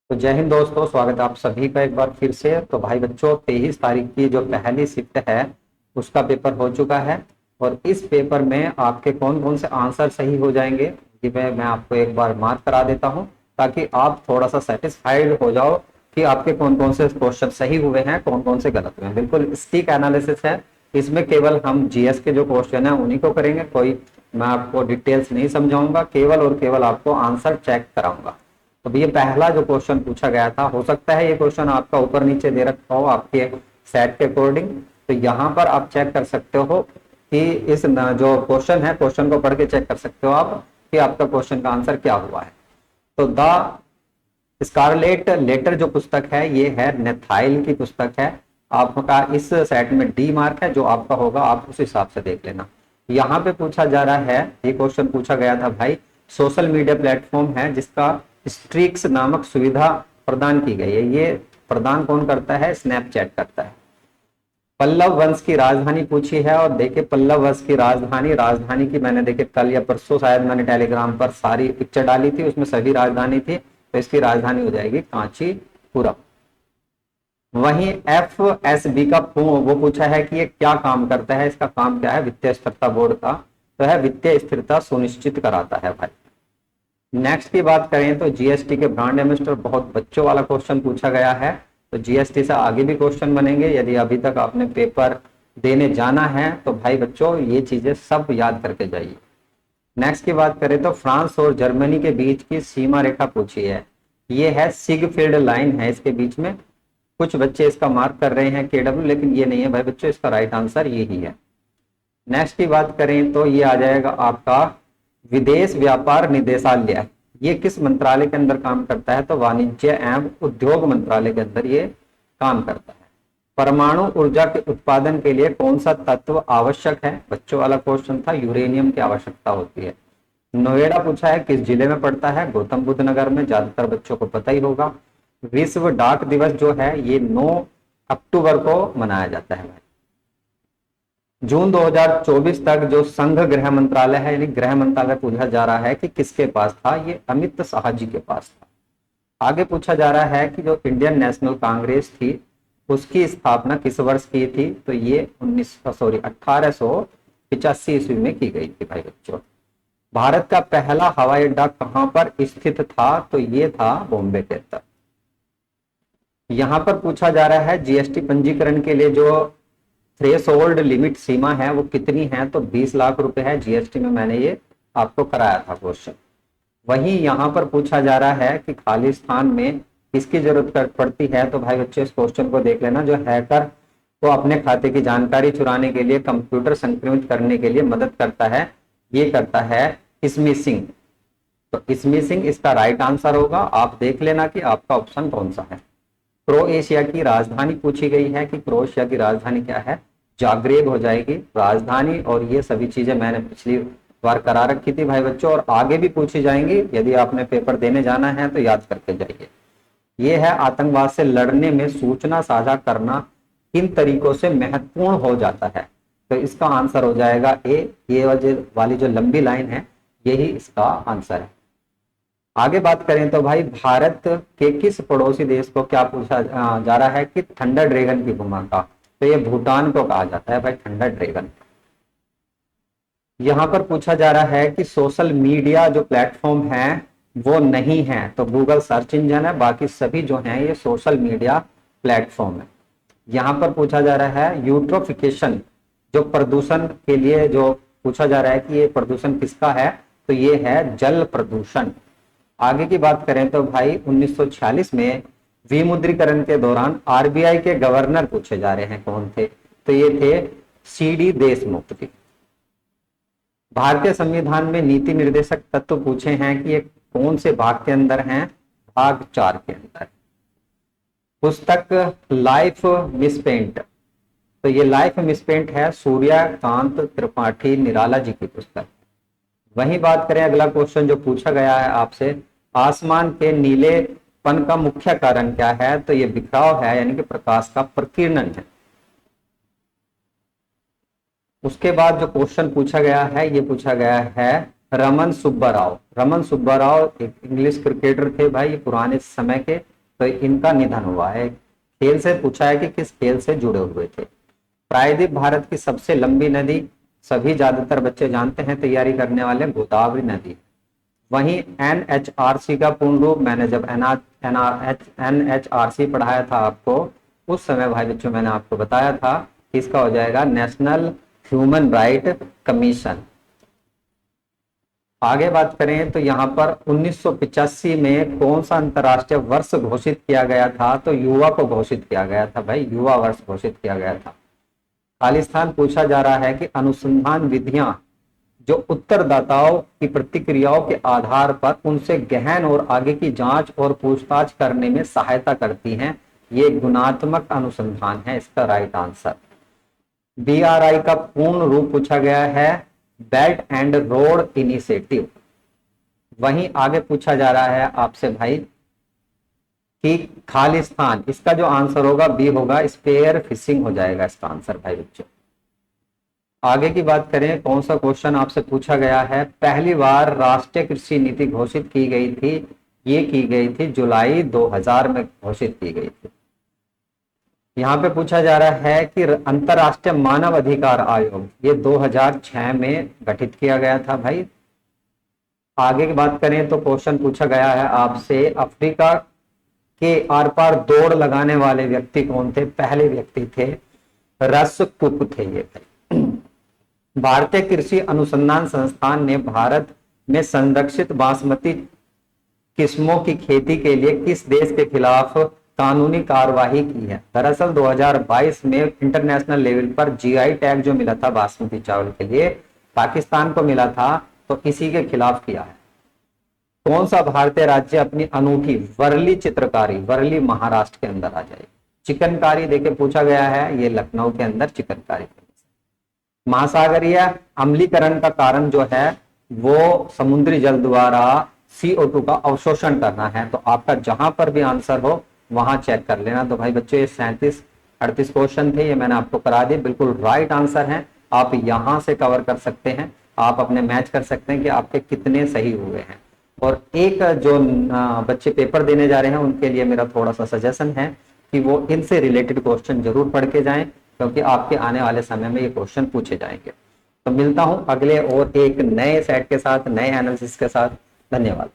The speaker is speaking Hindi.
तो जय हिंद दोस्तों, स्वागत है आप सभी का एक बार फिर से। तो भाई बच्चों, 23 तारीख की जो पहली शिफ्ट है उसका पेपर हो चुका है। और इस पेपर में आपके कौन कौन से आंसर सही हो जाएंगे कि मैं आपको एक बार मार्क करा देता हूं, ताकि आप थोड़ा सा सेटिस्फाइड हो जाओ कि आपके कौन कौन से क्वेश्चन सही हुए हैं, कौन कौन से गलत हुए हैं। बिल्कुल स्टिक एनालिसिस है इसमें, केवल हम जीएस के जो क्वेश्चन है उन्हीं को करेंगे। कोई मैं आपको डिटेल्स नहीं समझाऊंगा, केवल और केवल आपको आंसर चेक कराऊंगा। तो ये पहला जो क्वेश्चन पूछा गया था, हो सकता है ये क्वेश्चन आपका ऊपर नीचे दे रखा हो आपके सेट के अकॉर्डिंग। तो यहाँ पर आप चेक कर सकते हो कि इस जो क्वेश्चन है, क्वेश्चन को पढ़ के चेक कर सकते हो आप कि आपका क्वेश्चन का आंसर क्या हुआ है। तो द स्कारलेट लेटर जो पुस्तक है ये है नेथाइल की पुस्तक है। आपका इस सेट में डी मार्क है, जो आपका होगा आप उस हिसाब से देख लेना। यहाँ पे पूछा जा रहा है, ये क्वेश्चन पूछा गया था भाई, सोशल मीडिया प्लेटफॉर्म है जिसका स्ट्रीक्स नामक सुविधा प्रदान की गई है। ये प्रदान कौन करता है? स्नैपचैट करता है। पल्लव वंश की राजधानी पूछी है, और देखिए पल्लव वंश की राजधानी, राजधानी की मैंने देखिए कल या परसों शायद मैंने टेलीग्राम पर सारी पिक्चर डाली थी, उसमें सभी राजधानी थी। तो इसकी राजधानी हो जाएगी कांचीपुरम। वहीं एफ एस बी का वो पूछा है कि ये क्या काम करता है, इसका काम क्या है? वित्तीय स्थिरता बोर्ड का तो है वित्तीय स्थिरता सुनिश्चित कराता है भाई। नेक्स्ट की बात करें तो जीएसटी के ब्रांड एम्बेसडर, बहुत बच्चों वाला क्वेश्चन पूछा गया है। तो जीएसटी से आगे भी क्वेश्चन बनेंगे। यदि अभी तक आपने पेपर देने जाना है तो भाई बच्चों ये चीजें सब याद करके जाइए। नेक्स्ट की बात करें तो फ्रांस और जर्मनी के बीच की सीमा रेखा पूछी है। ये है सिगफील्ड लाइन है इसके बीच में। कुछ बच्चे इसका मार्क कर रहे हैं केडब्ल्यू, लेकिन ये नहीं है भाई बच्चों, इसका राइट आंसर यही है। नेक्स्ट की बात करें तो ये आ जाएगा आपका विदेश व्यापार निदेशालय। ये किस मंत्रालय के अंदर काम करता है? तो वाणिज्य एवं उद्योग मंत्रालय के अंदर ये काम करता है। परमाणु ऊर्जा के उत्पादन के लिए कौन सा तत्व आवश्यक है? बच्चों वाला क्वेश्चन था, यूरेनियम की आवश्यकता होती है। नोएडा पूछा है, किस जिले में पड़ता है? गौतम बुद्ध नगर में, ज्यादातर बच्चों को पता ही होगा। विश्व डाक दिवस जो है ये 9 अक्टूबर को मनाया जाता है भाई। जून 2024 तक जो संघ गृह मंत्रालय है, यानी गृह मंत्रालय पूछा जा रहा है कि किसके पास था? ये अमित शाह जी के पास था। आगे पूछा जा रहा है कि जो इंडियन नेशनल कांग्रेस थी उसकी स्थापना किस वर्ष की थी? तो ये 1885 ईस्वी में की गई थी भाई बच्चों। भारत का पहला हवाई अड्डा कहां पर स्थित था? तो ये था बॉम्बे के अंदर। यहां पर पूछा जा रहा है जीएसटी पंजीकरण के लिए जो थ्रेश होल्ड लिमिट सीमा है वो कितनी है? तो 20 लाख रुपए है। जीएसटी में मैंने ये आपको कराया था क्वेश्चन। वहीं यहां पर पूछा जा रहा है कि खालिस्तान में किसकी जरूरत पड़ती है? तो भाई बच्चे इस क्वेश्चन को देख लेना। जो हैकर को अपने खाते की जानकारी चुराने के लिए, कंप्यूटर संक्रमित करने के लिए मदद करता है, ये करता है स्मिशिंग। तो स्मिशिंग इसका राइट आंसर होगा। आप देख लेना कि आपका ऑप्शन कौन सा है। क्रोएशिया की राजधानी पूछी गई है कि क्रोएशिया की राजधानी क्या है? जाग्रेब हो जाएगी राजधानी। और ये सभी चीजें मैंने पिछली बार करा रखी थी भाई बच्चों, और आगे भी पूछी जाएंगी। यदि आपने पेपर देने जाना है तो याद करके जाइए। ये है आतंकवाद से लड़ने में सूचना साझा करना किन तरीकों से महत्वपूर्ण हो जाता है? तो इसका आंसर हो जाएगा ए। ये वाली जो लंबी लाइन है यही इसका आंसर है। आगे बात करें तो भाई भारत के किस पड़ोसी देश को क्या पूछा जा रहा है कि थंडर ड्रैगन की भूमिका? तो ये भूटान को कहा जाता है भाई थंडर ड्रैगन। यहां पर पूछा जा रहा है कि सोशल मीडिया जो प्लेटफॉर्म है वो नहीं है। तो गूगल सर्च इंजन है, बाकी सभी जो हैं ये सोशल मीडिया प्लेटफॉर्म है। यहां पर पूछा जा रहा है यूट्रोफिकेशन जो प्रदूषण के लिए जो पूछा जा रहा है कि ये प्रदूषण किसका है? तो ये है जल प्रदूषण। आगे की बात करें तो भाई 1946 में विमुद्रीकरण के दौरान आरबीआई के गवर्नर पूछे जा रहे हैं, कौन थे? तो ये थे सीडी देशमुख जी। भारतीय संविधान में नीति निर्देशक तत्व पूछे हैं कि ये कौन से भाग के अंदर हैं? भाग 4 के अंदर। पुस्तक लाइफ मिसपेंट, तो ये लाइफ मिसपेंट है सूर्यकांत त्रिपाठी निराला जी की पुस्तक। वहीं बात करें अगला क्वेश्चन जो पूछा गया है आपसे, आसमान के नीलेपन का मुख्य कारण क्या है? तो ये बिखराव है, यानी कि प्रकाश का प्रकीर्णन है। उसके बाद जो क्वेश्चन पूछा गया है ये पूछा गया है रमन सुब्बा राव। रमन सुब्बा राव एक इंग्लिश क्रिकेटर थे भाई, ये पुराने समय के। तो इनका निधन हुआ है। खेल से पूछा है कि किस खेल से जुड़े हुए थे। प्रायद्वीप भारत की सबसे लंबी नदी, सभी ज्यादातर बच्चे जानते हैं तैयारी करने वाले, गोदावरी नदी। वहीं एनएचआरसी का पूर्ण रूप, मैंने जब एनएचआरसी पढ़ाया था आपको, उस समय भाई बच्चों मैंने आपको बताया था कि इसका हो जाएगा नेशनल ह्यूमन राइट कमीशन। आगे बात करें तो यहाँ पर 1985 में कौन सा अंतरराष्ट्रीय वर्ष घोषित किया गया था, तो युवा को घोषित किया गया था भाई, युवा वर्ष घोषित किया गया था। खालिस्तान पूछा जा रहा है कि अनुसंधान विधियां जो उत्तरदाताओं की प्रतिक्रियाओं के आधार पर उनसे गहन और आगे की जांच और पूछताछ करने में सहायता करती हैं, ये गुणात्मक अनुसंधान है, इसका राइट आंसर। बीआरआई का पूर्ण रूप पूछा गया है, बेल्ट एंड रोड इनिशिएटिव। वहीं आगे पूछा जा रहा है आपसे भाई कि खालिस्तान, इसका जो आंसर होगा बी होगा, स्पेयर फिशिंग हो जाएगा इसका आंसर भाई बच्चों। आगे की बात करें, कौन सा क्वेश्चन आपसे पूछा गया है, पहली बार राष्ट्रीय कृषि नीति घोषित की गई थी, ये की गई थी जुलाई 2000 में घोषित की गई थी। यहाँ पे पूछा जा रहा है कि अंतरराष्ट्रीय मानव अधिकार आयोग, ये 2006 में गठित किया गया था भाई। आगे की बात करें तो क्वेश्चन पूछा गया है आपसे, अफ्रीका के आर पार दौड़ लगाने वाले व्यक्ति कौन थे, पहले व्यक्ति थे रस कुक थे ये भाई। भारतीय कृषि अनुसंधान संस्थान ने भारत में संरक्षित बासमती किस्मों की खेती के लिए किस देश के खिलाफ कानूनी कार्यवाही की है। दरअसल 2022 में इंटरनेशनल लेवल पर जीआई टैग जो मिला था बासमती चावल के लिए, पाकिस्तान को मिला था, तो इसी के खिलाफ किया है। कौन सा भारतीय राज्य अपनी अनूठी वर्ली चित्रकारी, वर्ली महाराष्ट्र के अंदर आ जाएगी। चिकनकारी देके पूछा गया है, ये लखनऊ के अंदर चिकनकारी। महासागरीय अम्लीकरण का कारण जो है वो समुद्री जल द्वारा CO2 का अवशोषण करना है, तो आपका जहां पर भी आंसर हो वहां चेक कर लेना। तो भाई बच्चों ये 37-38 क्वेश्चन थे, ये मैंने आपको करा दिए, बिल्कुल राइट आंसर है। आप यहां से कवर कर सकते हैं, आप अपने मैच कर सकते हैं कि आपके कितने सही हुए हैं। और एक जो बच्चे पेपर देने जा रहे हैं उनके लिए मेरा थोड़ा सा सजेशन है कि वो इनसे रिलेटेड क्वेश्चन जरूर पढ़ के जाएं, क्योंकि आपके आने वाले समय में ये क्वेश्चन पूछे जाएंगे। तो मिलता हूं अगले और एक नए सेट के साथ, नए एनालिसिस के साथ। धन्यवाद।